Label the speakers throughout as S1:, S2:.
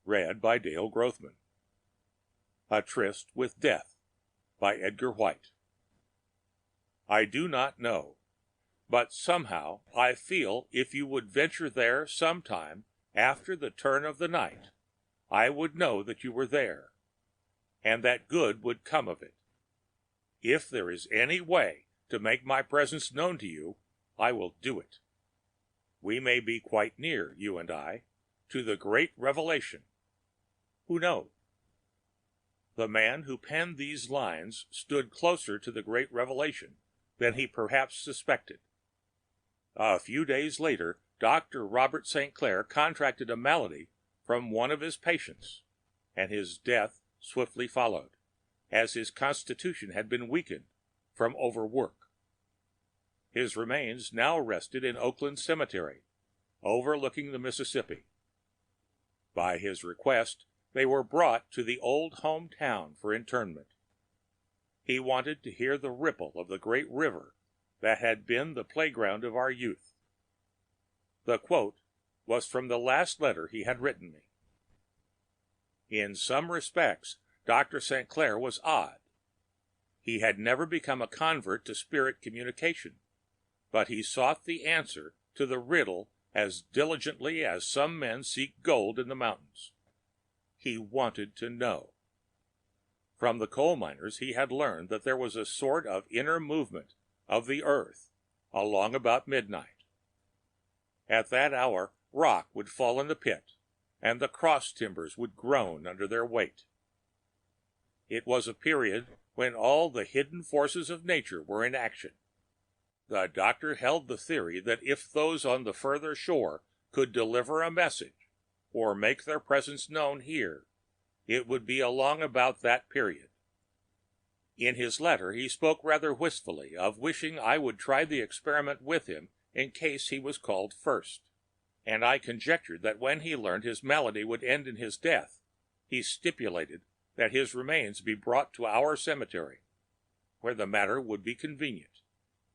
S1: Read by Dale Grothman. A Tryst with Death by Edgar White. I do not know, but somehow I feel if you would venture there sometime after the turn of the night, I would know that you were there, and that good would come of it. If there is any way to make my presence known to you, I will do it. We may be quite near, you and I, to the great revelation. Who knows? The man who penned these lines stood closer to the great revelation than he perhaps suspected. A few days later, Dr. Robert St. Clair contracted a malady from one of his patients, and his death swiftly followed, as his constitution had been weakened from overwork. His remains now rested in Oakland Cemetery, overlooking the Mississippi. By his request, they were brought to the old hometown for interment. He wanted to hear the ripple of the great river that had been the playground of our youth. The quote was from the last letter he had written me. In some respects, Dr. St. Clair was odd. He had never become a convert to spirit communication, but he sought the answer to the riddle as diligently as some men seek gold in the mountains. He wanted to know. From the coal miners he had learned that there was a sort of inner movement of the earth along about midnight. At that hour rock would fall in the pit, and the cross timbers would groan under their weight. It was a period when all the hidden forces of nature were in action. The doctor held the theory that if those on the further shore could deliver a message, or make their presence known here, it would be along about that period. In his letter he spoke rather wistfully of wishing I would try the experiment with him in case he was called first, and I conjectured that when he learned his malady would end in his death, he stipulated that his remains be brought to our cemetery, where the matter would be convenient,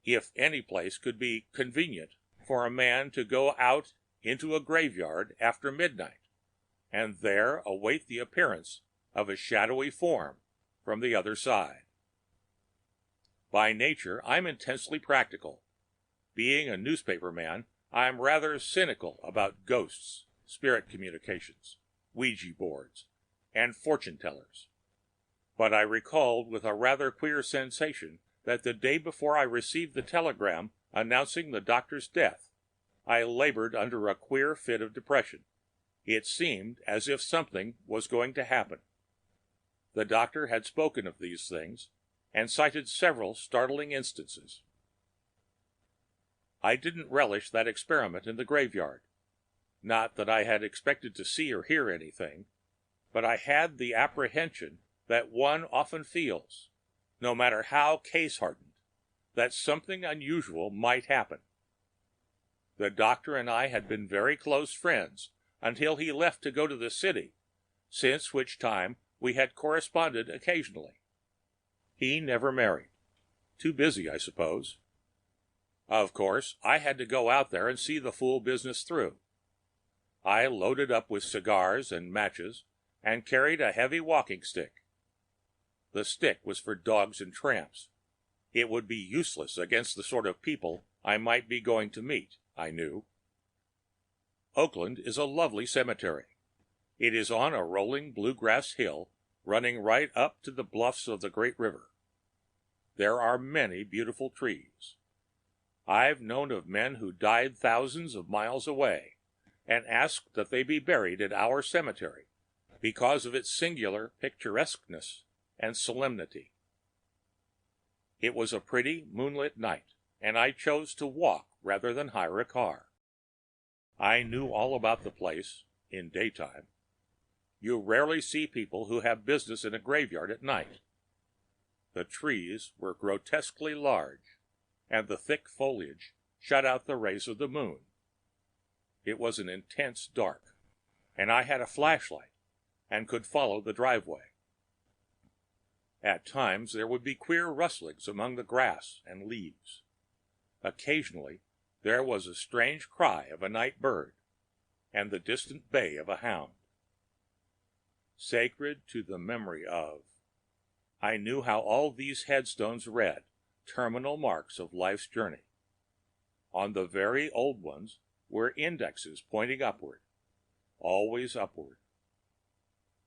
S1: if any place could be convenient for a man to go out into a graveyard after midnight, and there await the appearance of a shadowy form from the other side. By nature, I'm intensely practical. Being a newspaper man, I'm rather cynical about ghosts, spirit communications, Ouija boards, and fortune tellers. But I recalled with a rather queer sensation that the day before I received the telegram announcing the doctor's death, I labored under a queer fit of depression. It seemed as if something was going to happen. The doctor had spoken of these things and cited several startling instances. I didn't relish that experiment in the graveyard. Not that I had expected to see or hear anything, but I had the apprehension that one often feels, no matter how case-hardened, that something unusual might happen. The doctor and I had been very close friends until he left to go to the city, since which time we had corresponded occasionally. He never married. Too busy, I suppose. Of course, I had to go out there and see the fool business through. I loaded up with cigars and matches and carried a heavy walking stick. The stick was for dogs and tramps. It would be useless against the sort of people I might be going to meet, I knew. Oakland is a lovely cemetery. It is on a rolling bluegrass hill running right up to the bluffs of the great river. There are many beautiful trees. I've known of men who died thousands of miles away and asked that they be buried at our cemetery because of its singular picturesqueness and solemnity. It was a pretty moonlit night, and I chose to walk rather than hire a car. I knew all about the place in daytime. You rarely see people who have business in a graveyard at night. The trees were grotesquely large, and the thick foliage shut out the rays of the moon. It was an intense dark, and I had a flashlight and could follow the driveway. At times there would be queer rustlings among the grass and leaves. Occasionally there was a strange cry of a night bird and the distant bay of a hound. sacred to the memory of. I knew how all these headstones read, terminal marks of life's journey. On the very old ones were indexes pointing upward, always upward.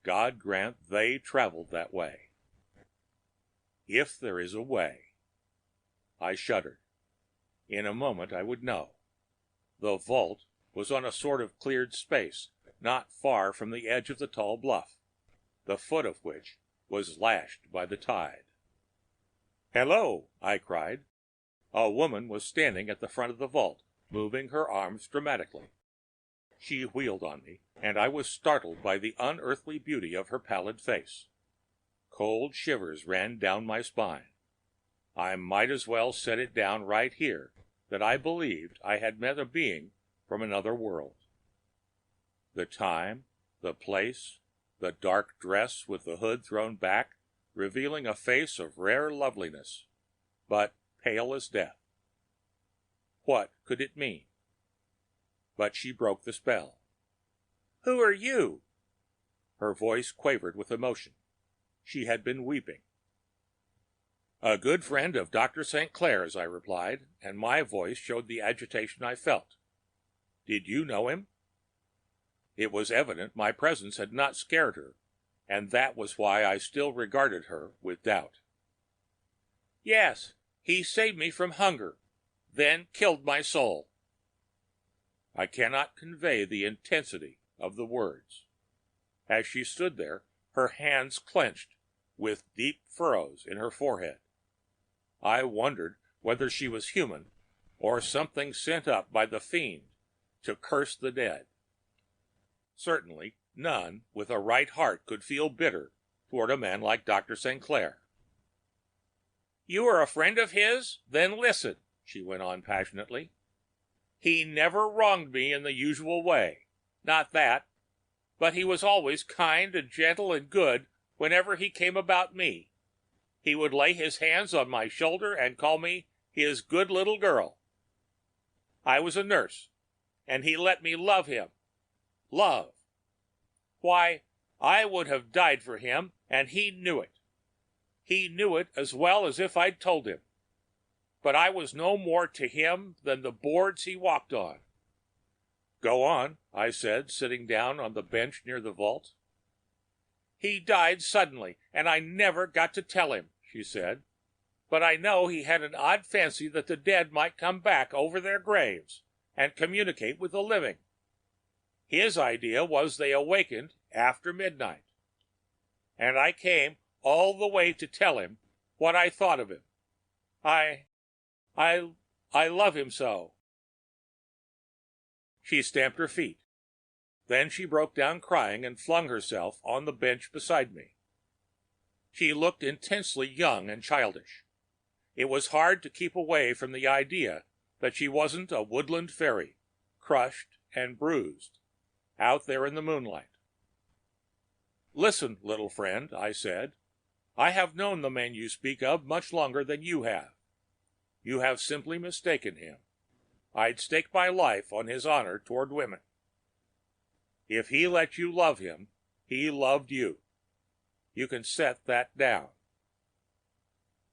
S1: God grant they traveled that way. If there is a way. I shuddered. In a moment I would know. The vault was on a sort of cleared space, not far from the edge of the tall bluff, the foot of which was lashed by the tide. "Hello!" I cried. A woman was standing at the front of the vault, moving her arms dramatically. She wheeled on me, and I was startled by the unearthly beauty of her pallid face. Cold shivers ran down my spine. I might as well set it down right here that I believed I had met a being from another world. The time, the place, the dark dress with the hood thrown back, revealing a face of rare loveliness, but pale as death. What could it mean? But she broke the spell. "Who are you?" Her voice quavered with emotion. She had been weeping. "A good friend of Dr. St. Clair's," I replied, and my voice showed the agitation I felt. "Did you know him?" It was evident my presence had not scared her, and that was why I still regarded her with doubt. "Yes, he saved me from hunger, then killed my soul." I cannot convey the intensity of the words. As she stood there, her hands clenched, with deep furrows in her forehead, I wondered whether she was human or something sent up by the fiend to curse the dead. Certainly none with a right heart could feel bitter toward a man like Dr. St. Clair. "You are a friend of his? Then listen," she went on passionately. "He never wronged me in the usual way, not that, but he was always kind and gentle and good whenever he came about me. He would lay his hands on my shoulder and call me his good little girl. I was a nurse, and he let me love him. Love! Why, I would have died for him, and he knew it. He knew it as well as if I'd told him. But I was no more to him than the boards he walked on." "Go on," I said, sitting down on the bench near the vault. "He died suddenly, and I never got to tell him," she said. "But I know he had an odd fancy that the dead might come back over their graves and communicate with the living. His idea was they awakened after midnight. And I came all the way to tell him what I thought of him. I love him so." She stamped her feet. Then she broke down crying and flung herself on the bench beside me. She looked intensely young and childish. It was hard to keep away from the idea that she wasn't a woodland fairy, crushed and bruised, out there in the moonlight. "Listen, little friend," I said. "I have known the man you speak of much longer than you have. You have simply mistaken him. I'd stake my life on his honor toward women. If he let you love him, he loved you. You can set that down."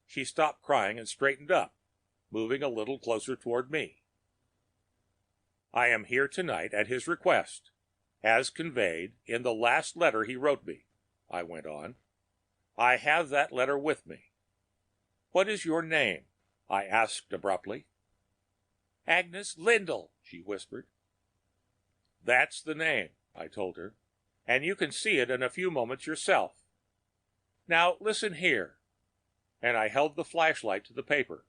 S1: She stopped crying and straightened up, moving a little closer toward me. "I am here tonight at his request, as conveyed in the last letter he wrote me," I went on. "I have that letter with me. What is your name?" I asked abruptly. "Agnes Lindell," she whispered. "That's the name," I told her, "and you can see it in a few moments yourself. Now listen here," and I held the flashlight to the paper.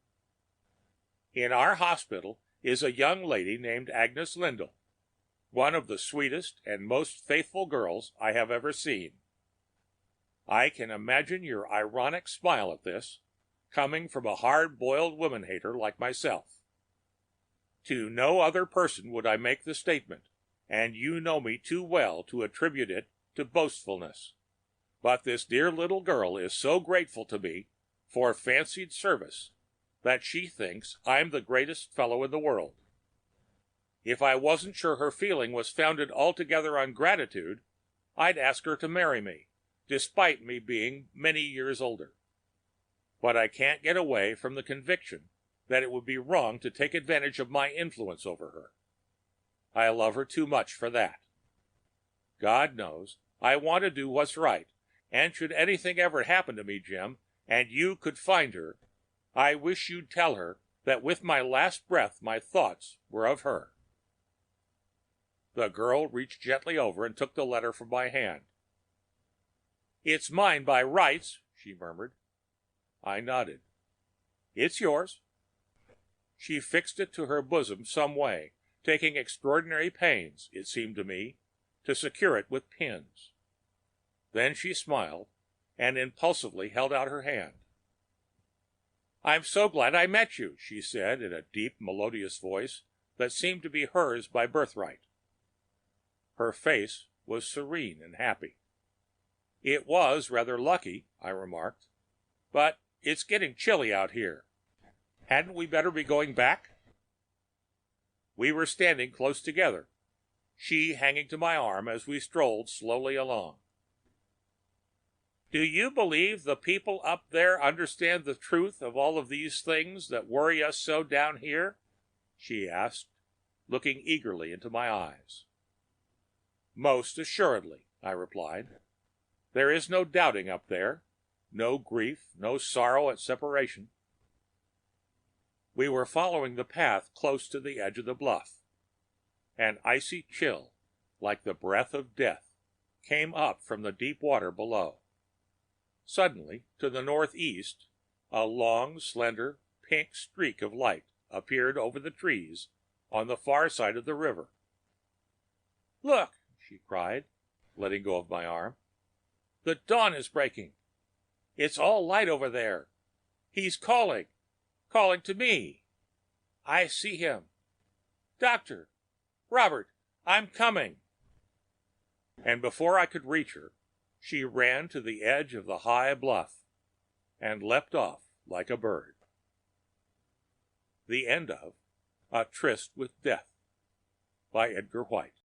S1: "In our hospital is a young lady named Agnes Lindell, one of the sweetest and most faithful girls I have ever seen. I can imagine your ironic smile at this, coming from a hard-boiled woman-hater like myself. To no other person would I make the statement, and you know me too well to attribute it to boastfulness. But this dear little girl is so grateful to me for fancied service that she thinks I'm the greatest fellow in the world. If I wasn't sure her feeling was founded altogether on gratitude, I'd ask her to marry me, despite me being many years older. But I can't get away from the conviction that it would be wrong to take advantage of my influence over her. I love her too much for that. God knows I want to do what's right, and should anything ever happen to me, Jim, and you could find her, I wish you'd tell her that with my last breath my thoughts were of her." The girl reached gently over and took the letter from my hand. "It's mine by rights," she murmured. I nodded. "It's yours." She fixed it to her bosom some way, taking extraordinary pains, it seemed to me, to secure it with pins. Then she smiled and impulsively held out her hand. "I'm so glad I met you," she said in a deep, melodious voice that seemed to be hers by birthright. Her face was serene and happy. "It was rather lucky," I remarked, "but it's getting chilly out here. Hadn't we better be going back?" We were standing close together, she hanging to my arm as we strolled slowly along. "Do you believe the people up there understand the truth of all of these things that worry us so down here?" she asked, looking eagerly into my eyes. "Most assuredly," I replied. "There is no doubting up there, no grief, no sorrow at separation." We were following the path close to the edge of the bluff. An icy chill, like the breath of death, came up from the deep water below. Suddenly, to the northeast, a long, slender, pink streak of light appeared over the trees on the far side of the river. "Look!" she cried, letting go of my arm. "The dawn is breaking. It's all light over there. He's calling, calling to me. I see him. Doctor! Robert! I'm coming!" And before I could reach her, she ran to the edge of the high bluff and leapt off like a bird. The end of A Tryst with Death by Edgar White.